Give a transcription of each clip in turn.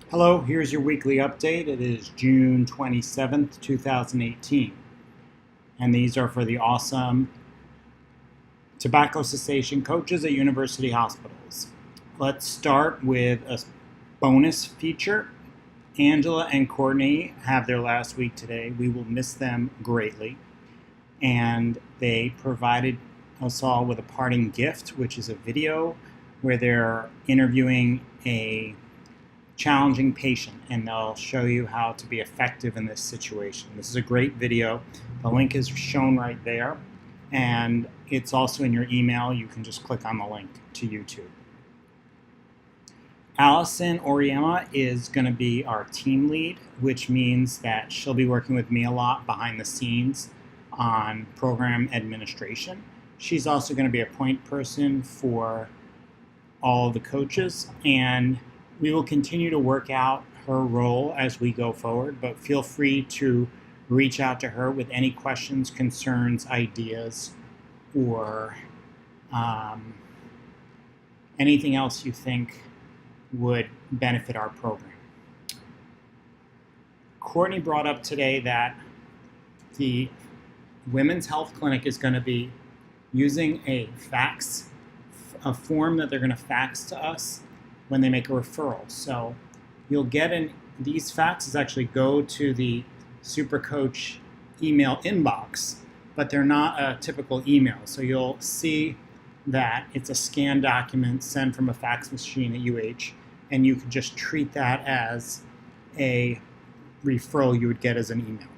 Hello, here's your weekly update. It is June 27th, 2018. And these are for the awesome tobacco cessation coaches at university hospitals. Let's start with a bonus feature. Angela and Courtney have their last week today. We will miss them greatly. And they provided us all with a parting gift, which is a video where they're interviewing a challenging patient, and they'll show you how to be effective in this situation. This is a great video. The link is shown right there, and it's also in your email. You can just click on the link to YouTube. Allison Oriema is going to be our team lead, which means that she'll be working with me a lot behind the scenes on program administration. She's also going to be a point person for all of the coaches, and we will continue to work out her role as we go forward, but feel free to reach out to her with any questions, concerns, ideas, or anything else you think would benefit our program. Courtney brought up today that the Women's Health Clinic is going to be using a form that they're going to fax to us when they make a referral. So you'll get these faxes actually go to the SuperCoach email inbox, but they're not a typical email. So you'll see that it's a scanned document sent from a fax machine at UH, and you can just treat that as a referral you would get as an email.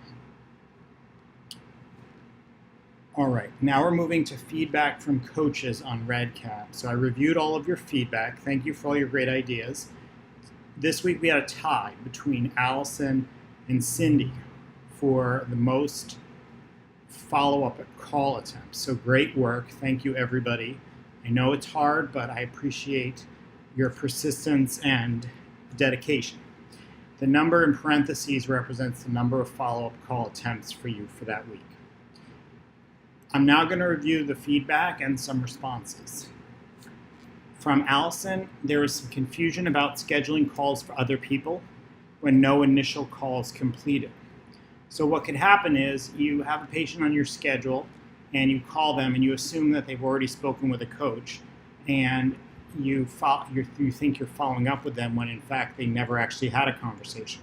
All right, now we're moving to feedback from coaches on REDCap. So I reviewed all of your feedback. Thank you for all your great ideas. This week we had a tie between Allison and Cindy for the most follow-up call attempts. So great work. Thank you, everybody. I know it's hard, but I appreciate your persistence and dedication. The number in parentheses represents the number of follow-up call attempts for you for that week. I'm now going to review the feedback and some responses. From Allison, there was some confusion about scheduling calls for other people when no initial call is completed. So what could happen is you have a patient on your schedule and you call them and you assume that they've already spoken with a coach, and you think you're following up with them when in fact they never actually had a conversation.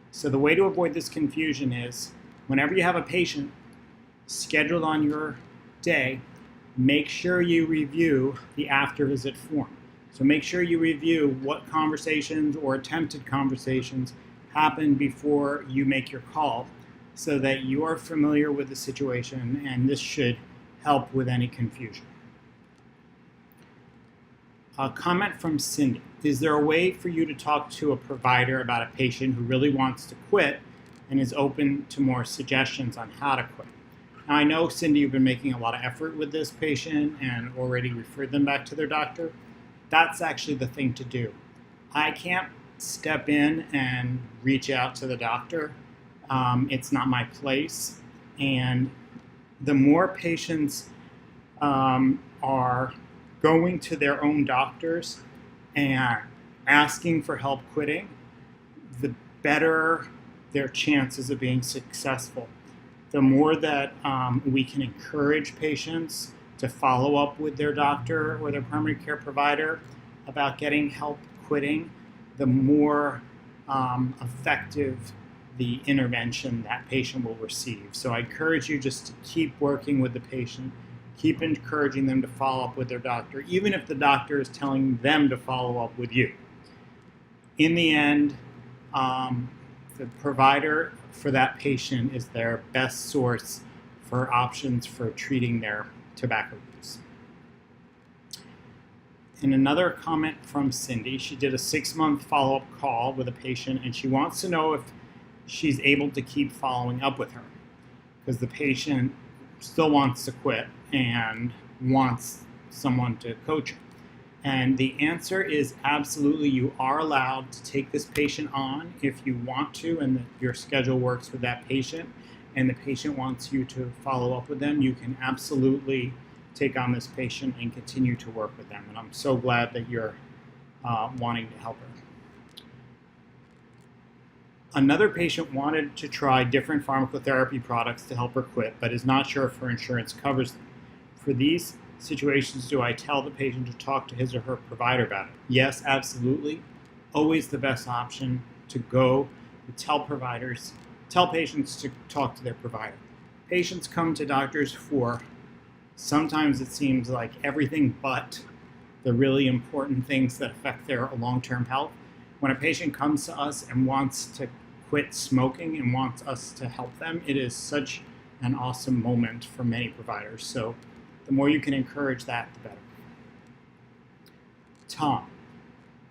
So the way to avoid this confusion is whenever you have a patient scheduled on your day, make sure you review the after visit form. So make sure you review what conversations or attempted conversations happened before you make your call so that you are familiar with the situation, and this should help with any confusion. A comment from Cindy. Is there a way for you to talk to a provider about a patient who really wants to quit and is open to more suggestions on how to quit? Now, I know, Cindy, you've been making a lot of effort with this patient and already referred them back to their doctor. That's actually the thing to do. I can't step in and reach out to the doctor. It's not my place. And the more patients are going to their own doctors and asking for help quitting, the better their chances of being successful. The more that we can encourage patients to follow up with their doctor or their primary care provider about getting help quitting, the more effective the intervention that patient will receive. So I encourage you just to keep working with the patient, keep encouraging them to follow up with their doctor, even if the doctor is telling them to follow up with you. In the end, the provider for that patient is their best source for options for treating their tobacco use. And another comment from Cindy, she did a 6-month follow-up call with a patient, and she wants to know if she's able to keep following up with her because the patient still wants to quit and wants someone to coach her. And the answer is absolutely, you are allowed to take this patient on if you want to, and your schedule works with that patient, and the patient wants you to follow up with them. You can absolutely take on this patient and continue to work with them. And I'm so glad that you're wanting to help her. Another patient wanted to try different pharmacotherapy products to help her quit, but is not sure if her insurance covers them. For these situations, do I tell the patient to talk to his or her provider about it? Yes, absolutely. Always the best option to go tell patients to talk to their provider. Patients come to doctors for, sometimes it seems like, everything but the really important things that affect their long-term health. When a patient comes to us and wants to quit smoking and wants us to help them, it is such an awesome moment for many providers. So the more you can encourage that, the better. Tom,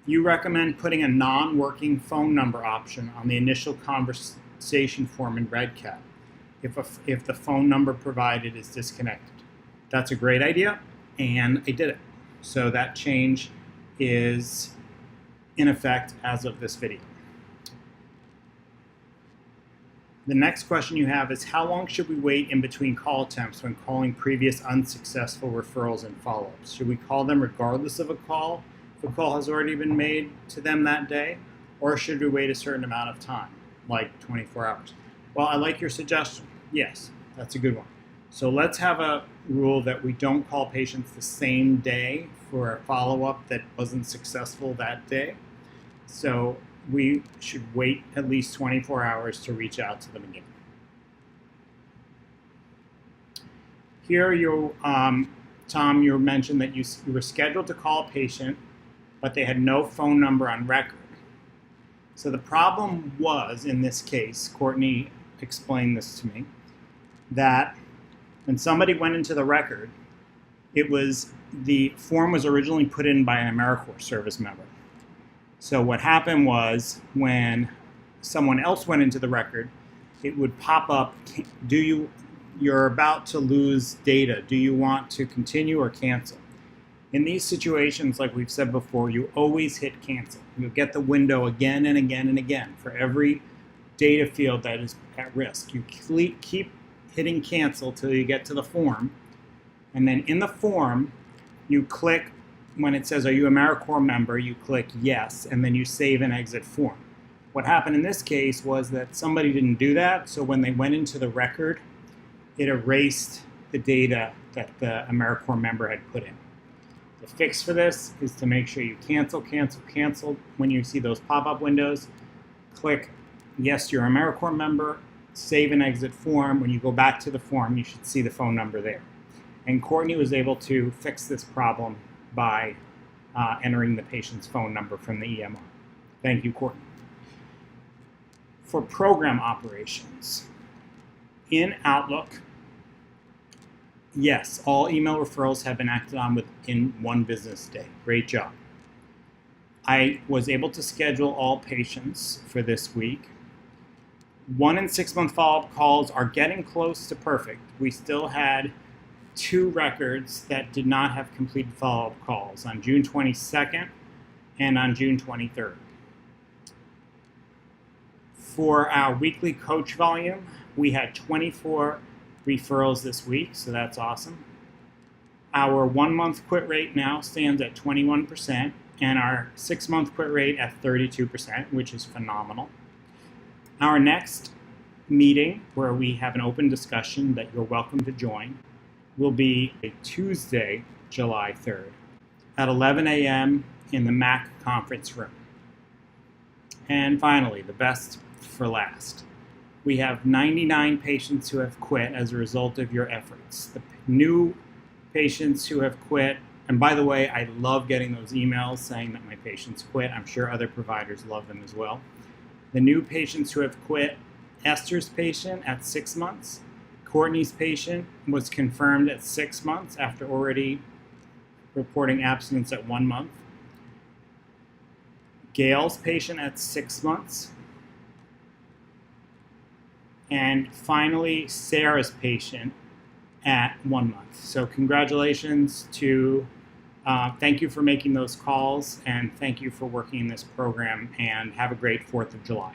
you recommend putting a non-working phone number option on the initial conversation form in REDCap if the phone number provided is disconnected. That's a great idea, and I did it. So that change is in effect as of this video. The next question you have is, how long should we wait in between call attempts when calling previous unsuccessful referrals and follow-ups? Should we call them regardless of a call, if a call has already been made to them that day, or should we wait a certain amount of time, like 24 hours? Well, I like your suggestion. Yes, that's a good one. So let's have a rule that we don't call patients the same day for a follow-up that wasn't successful that day. So we should wait at least 24 hours to reach out to them again. Here, Tom, you mentioned that you were scheduled to call a patient, but they had no phone number on record. So the problem was, in this case, Courtney explained this to me, that when somebody went into the record, the form was originally put in by an AmeriCorps service member. So what happened was, when someone else went into the record, it would pop up, you're about to lose data. Do you want to continue or cancel? In these situations, like we've said before, you always hit cancel. You'll get the window again and again and again for every data field that is at risk. You keep hitting cancel till you get to the form. And then in the form, you click, when it says, are you a AmeriCorps member, you click yes, and then you save and exit form. What happened in this case was that somebody didn't do that, so when they went into the record, it erased the data that the AmeriCorps member had put in. The fix for this is to make sure you cancel when you see those pop-up windows. Click yes, you're an AmeriCorps member, save and exit form. When you go back to the form, you should see the phone number there. And Courtney was able to fix this problem by entering the patient's phone number from the EMR. Thank you, Courtney. For program operations, in Outlook, yes, all email referrals have been acted on within 1 business day. Great job. I was able to schedule all patients for this week. 1 and 6 month follow-up calls are getting close to perfect. We still had 2 records that did not have completed follow-up calls on June 22nd and on June 23rd. For our weekly coach volume, we had 24 referrals this week, so that's awesome. Our 1-month quit rate now stands at 21%, and our 6-month quit rate at 32%, which is phenomenal. Our next meeting, where we have an open discussion that you're welcome to join, will be a Tuesday, July 3rd, at 11 a.m. in the MAC conference room. And finally, the best for last. We have 99 patients who have quit as a result of your efforts. The new patients who have quit, and by the way, I love getting those emails saying that my patients quit. I'm sure other providers love them as well. The new patients who have quit, Esther's patient at 6 months, Courtney's patient was confirmed at 6 months after already reporting abstinence at 1 month. Gail's patient at 6 months. And finally, Sarah's patient at 1 month. So congratulations to, thank you for making those calls, and thank you for working in this program, and have a great 4th of July.